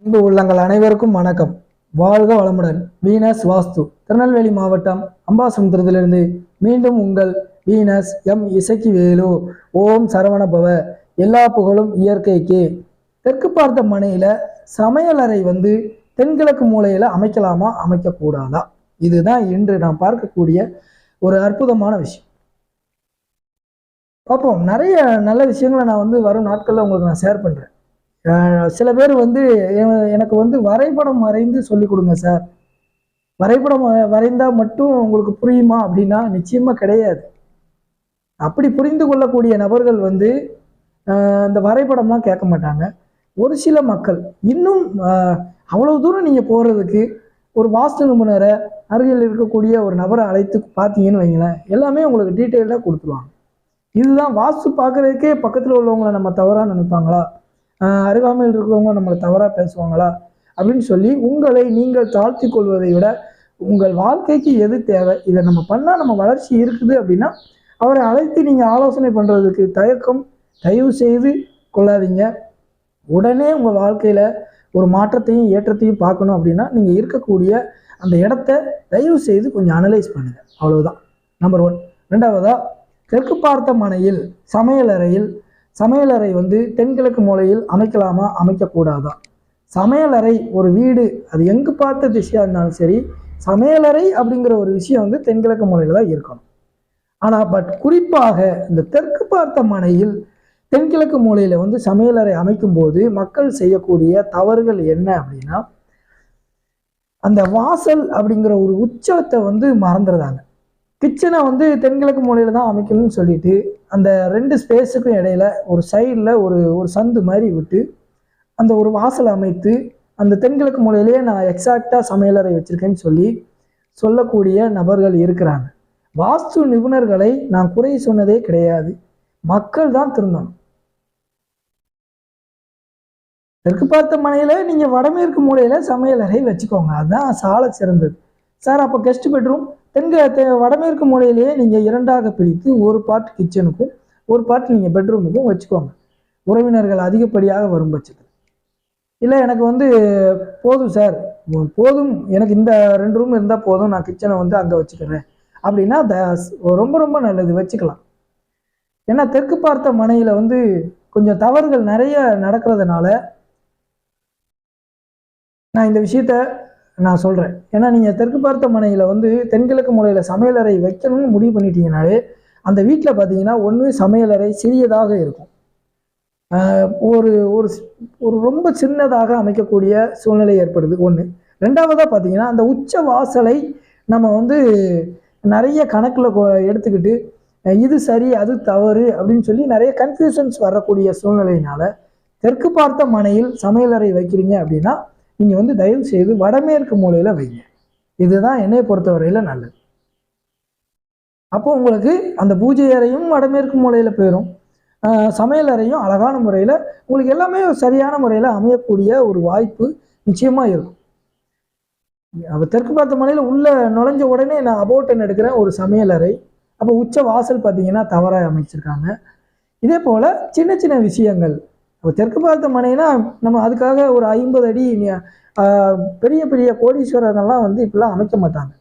அன்பு உள்ளங்கள் அனைவருக்கும் வணக்கம். வாழ்க வளமுடன். வீனஸ் வாஸ்து திருநெல்வேலி மாவட்டம் அம்பாசமுத்திரத்திலிருந்து மீண்டும் உங்கள் வீனஸ் எம் இசக்கி வேலு. ஓம் சரவணபவ. எல்லா புகழும் இயற்கைக்கு. தெற்கு பார்த்த மனையில சமையலறை தென்கிழக்கு மூலையில அமைக்கலாமா அமைக்கக்கூடாதா? இதுதான் இன்று நாம் பார்க்கக்கூடிய ஒரு அற்புதமான விஷயம். பார்ப்போம். நிறைய நல்ல விஷயங்களை நான் வரும் நாட்களில் உங்களுக்கு நான் ஷேர் பண்ணுறேன். சில பேர் எனக்கு வரைபடம் வரைந்து சொல்லிக் கொடுங்க சார், வரைபடம் வரைந்தால் மட்டும் உங்களுக்கு புரியுமா அப்படின்னா நிச்சயமாக கிடையாது. அப்படி புரிந்து கொள்ளக்கூடிய நபர்கள் இந்த வரைபடம்லாம் கேட்க மாட்டாங்க. ஒரு சில மக்கள் இன்னும் அவ்வளவு தூரம் நீங்கள் போகிறதுக்கு ஒரு வாஸ்து நிபுணரை அருகில் இருக்கக்கூடிய ஒரு நபரை அழைத்து பார்த்தீங்கன்னு வைங்களேன், எல்லாமே உங்களுக்கு டீட்டெயிலாக கொடுத்துருவாங்க. இதுதான் வாஸ்து பார்க்குறதுக்கே பக்கத்தில் உள்ளவங்களை நம்ம தவறாக நினைப்பாங்களா, அருகாமையில் இருக்கிறவங்க நம்மளை தவறாக பேசுவாங்களா அப்படின்னு சொல்லி உங்களை நீங்கள் தாழ்த்தி கொள்வதை விட உங்கள் வாழ்க்கைக்கு எது தேவை, இதை நம்ம பண்ணால் நம்ம வளர்ச்சி இருக்குது அப்படின்னா அவரை அழைத்து நீங்கள் ஆலோசனை பண்ணுறதுக்கு தயவு செய்து கொள்ளாதீங்க. உடனே உங்கள் வாழ்க்கையில் ஒரு மாற்றத்தையும் ஏற்றத்தையும் பார்க்கணும் அப்படின்னா நீங்கள் இருக்கக்கூடிய அந்த இடத்த தயவு செய்து கொஞ்சம் அனலைஸ் பண்ணுங்கள். அவ்வளவுதான் நம்பர் 1. ரெண்டாவதாக, தெற்கு பார்த்த மனையில் சமையலறை தென்கிழக்கு மூலையில் அமைக்கலாமா அமைக்கக்கூடாதா? சமையலறை ஒரு வீடு அது எங்கு பார்த்த திசையாக இருந்தாலும் சரி, சமையலறை அப்படிங்கிற ஒரு விஷயம் தென்கிழக்கு மூலையில் தான் இருக்கணும். ஆனால் குறிப்பாக இந்த தெற்கு பார்த்த மனையில் தென்கிழக்கு மூலையில் சமையலறை அமைக்கும் போது மக்கள் செய்யக்கூடிய தவறுகள் என்ன அப்படின்னா, அந்த வாசல் அப்படிங்கிற ஒரு உச்சத்தை மறந்துடுறாங்க. கிச்சனை தென்கிழக்கு மூலையில் தான் அமைக்கணும்னு சொல்லிட்டு அந்த 2 ஸ்பேஸுக்கும் இடையில ஒரு சைடில் ஒரு சந்து மாதிரி விட்டு அந்த ஒரு வாசல் அமைத்து அந்த தென்கிழக்கு மூலையிலேயே நான் எக்ஸாக்டாக சமையலறை வச்சுருக்கேன்னு சொல்லக்கூடிய நபர்கள் இருக்கிறாங்க. வாஸ்து நிபுணர்களை நான் குறை சொன்னதே கிடையாது. மக்கள் தான் திருந்தணும். தெற்கு பார்த்த மனையில் நீங்கள் வடமேற்கு மூலையில் சமையலறை வச்சுக்கோங்க, அதுதான் சால சிறந்தது. சார் அப்போ கெஸ்ட் பெட்ரூம் வடமேற்கு மூலையிலேயே நீங்கள் 2ஆக பிரித்து ஒரு பார்ட் கிச்சனுக்கும் ஒரு பார்ட் நீங்கள் பெட்ரூமுக்கும் வச்சுக்கோங்க, உறவினர்கள் அதிகப்படியாக வரும் பட்சத்தில். இல்லை எனக்கு போதும் சார், போதும், எனக்கு இந்த 2 ரூம் இருந்தால் போதும், நான் கிச்சனை அங்கே வச்சுக்கிறேன் அப்படின்னா ரொம்ப ரொம்ப நல்லது, வச்சுக்கலாம். ஏன்னா தெற்கு பார்த்த மனையில் கொஞ்சம் தவறுகள் நிறைய நடக்கிறதுனால நான் இந்த விஷயத்த நான் சொல்கிறேன். ஏன்னா நீங்கள் தெற்கு பார்த்த மனையில் தென்கிழக்கு மூலையில் சமையலறை வைக்கணும்னு முடிவு பண்ணிட்டீங்கனாலே அந்த வீட்டில் பார்த்தீங்கன்னா ஒன்று சமையலறை சிறியதாக இருக்கும், ஒரு ஒரு ரொம்ப சின்னதாக அமைக்கக்கூடிய சூழ்நிலை ஏற்படுது ஒன்று. ரெண்டாவதாக பார்த்தீங்கன்னா அந்த உச்ச வாசலை நம்ம நிறைய கணக்கில் எடுத்துக்கிட்டு இது சரி அது தவறு அப்படின்னு சொல்லி நிறைய கன்ஃபியூஷன்ஸ் வரக்கூடிய சூழ்நிலையினால தெற்கு பார்த்த மனையில் சமையலறை வைக்கிறீங்க அப்படின்னா நீங்கள் தயவு செய்து வடமேற்கு மூலையில் வைங்க. இதுதான் என்னை பொறுத்தவரையில் நல்லது. அப்போ உங்களுக்கு அந்த பூஜை அறையும் வடமேற்கு மூலையில் போயிடும், சமையல் அறையும் அழகான முறையில் உங்களுக்கு எல்லாமே சரியான முறையில் அமையக்கூடிய ஒரு வாய்ப்பு நிச்சயமாக இருக்கும். அப்போ தெற்கு பார்த்த மனையில் உள்ள நுழைஞ்ச உடனே நான் அபோட்டன் எடுக்கிறேன் ஒரு சமையல் அறை, அப்போ உச்ச வாசல் பார்த்தீங்கன்னா தவறாக அமைச்சிருக்காங்க. இதே போல் சின்ன சின்ன விஷயங்கள். அப்போ தெற்கு பார்த்த மனைனா நம்ம அதுக்காக ஒரு 50 அடி பெரிய பெரிய கோடீஸ்வரர்கள்லாம் இப்படிலாம் அமைக்க மாட்டாங்க.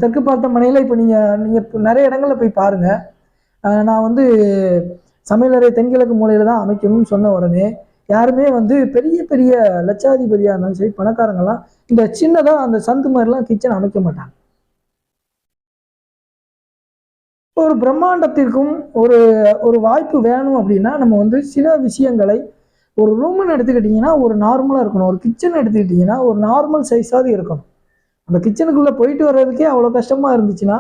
தெற்கு பார்த்த மனையில் இப்போ நீங்கள் நிறைய இடங்களில் போய் பாருங்கள். நான் சமையலறை தென்கிழக்கு மூலையில் தான் அமைக்கணும்னு சொன்ன உடனே யாருமே பெரிய பெரிய லட்சாதிபதியாக இருந்தாலும் சரி, பணக்காரங்கள்லாம் இந்த சின்னதாக அந்த சந்து மாதிரிலாம் கிச்சன் அமைக்க மாட்டாங்க. ஒரு பிரம்மாண்டத்திற்கும் ஒரு வாய்ப்பு வேணும் அப்படின்னா நம்ம சில விஷயங்களை, ஒரு ரூம்னு எடுத்துக்கிட்டிங்கன்னா ஒரு நார்மலாக இருக்கணும், ஒரு கிச்சன் எடுத்துக்கிட்டிங்கன்னா ஒரு நார்மல் சைஸாவது இருக்கணும். அந்த கிச்சனுக்குள்ளே போயிட்டு வர்றதுக்கே அவ்வளோ கஷ்டமாக இருந்துச்சுன்னா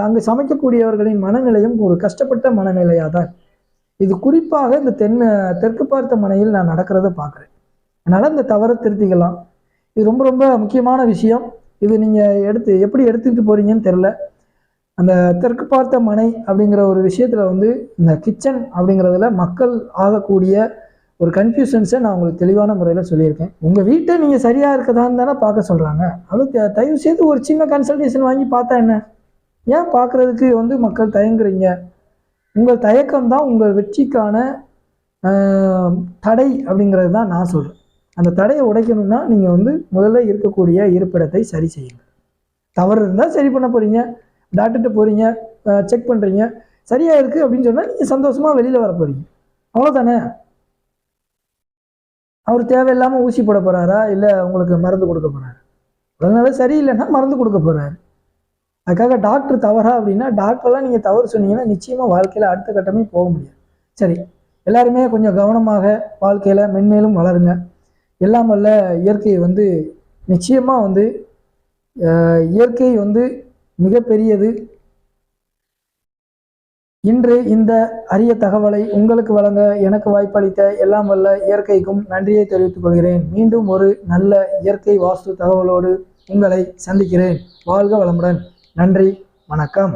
அங்கே சமைக்கக்கூடியவர்களின் மனநிலையும் ஒரு கஷ்டப்பட்ட மனநிலையாக தான். இது குறிப்பாக இந்த தெற்கு பார்த்த மனையில் நான் நடக்கிறத பார்க்குறேன். அதனால் இந்த தவறை திருத்திக்கலாம். இது ரொம்ப ரொம்ப முக்கியமான விஷயம். இது நீங்கள் எப்படி எடுத்துக்கிட்டு போகிறீங்கன்னு தெரில. அந்த தெற்கு பார்த்த மனை அப்படிங்கிற ஒரு விஷயத்தில் இந்த கிச்சன் அப்படிங்கிறதுல மக்கள் ஆகக்கூடிய ஒரு கன்ஃபியூஷன்ஸை நான் உங்களுக்கு தெளிவான முறையில் சொல்லியிருக்கேன். உங்கள் வீட்டை நீங்கள் சரியாக இருக்கதான்னு தானே பார்க்க சொல்கிறாங்க. அதுக்கு தயவு செய்து ஒரு சின்ன கன்சல்டேஷன் வாங்கி பார்த்தா என்ன? ஏன் பார்க்குறதுக்கு மக்கள் தயங்குறீங்க? உங்கள் தயக்கம் தான் உங்கள் வெற்றிக்கான தடை அப்படிங்கிறது தான் நான் சொல்கிறேன். அந்த தடையை உடைக்கணும்னா நீங்கள் வந்து முதல்ல இருக்கக்கூடிய இருப்பிடத்தை சரி செய்யுங்க. தவறு இருந்தால் சரி பண்ண போகிறீங்க, டாக்டர்கிட்ட போகிறீங்க, செக் பண்ணுறீங்க, சரியாக இருக்குது அப்படின்னு சொன்னால் நீங்கள் சந்தோஷமாக வெளியில் வர போகிறீங்க, அவ்வளோதானே. அவர் தேவையில்லாமல் ஊசி போட போகிறாரா, இல்லை உங்களுக்கு மருந்து கொடுக்க போகிறாரு? உடல்நிலை சரியில்லைன்னா மருந்து கொடுக்க போகிறாரு. அதுக்காக டாக்டர் தவறா அப்படின்னா, டாக்டர்லாம் நீங்கள் தவறு சொன்னீங்கன்னா நிச்சயமாக வாழ்க்கையில் அடுத்த கட்டமே போக முடியாது. சரி, எல்லாருமே கொஞ்சம் கவனமாக வாழ்க்கையில் மென்மேலும் வளருங்க. எல்லாம் வல்ல இயற்கையை வந்து நிச்சயமாக வந்து இயற்கை வந்து மிகப்பெரியது. இன்று இந்த அரிய தகவலை உங்களுக்கு வழங்க எனக்கு வாய்ப்பளித்த எல்லாம் வல்ல இயற்கைக்கும் நன்றியை தெரிவித்துக் கொள்கிறேன். மீண்டும் ஒரு நல்ல இயற்கை வாஸ்து தகவலோடு உங்களை சந்திக்கிறேன். வாழ்க வளமுடன். நன்றி, வணக்கம்.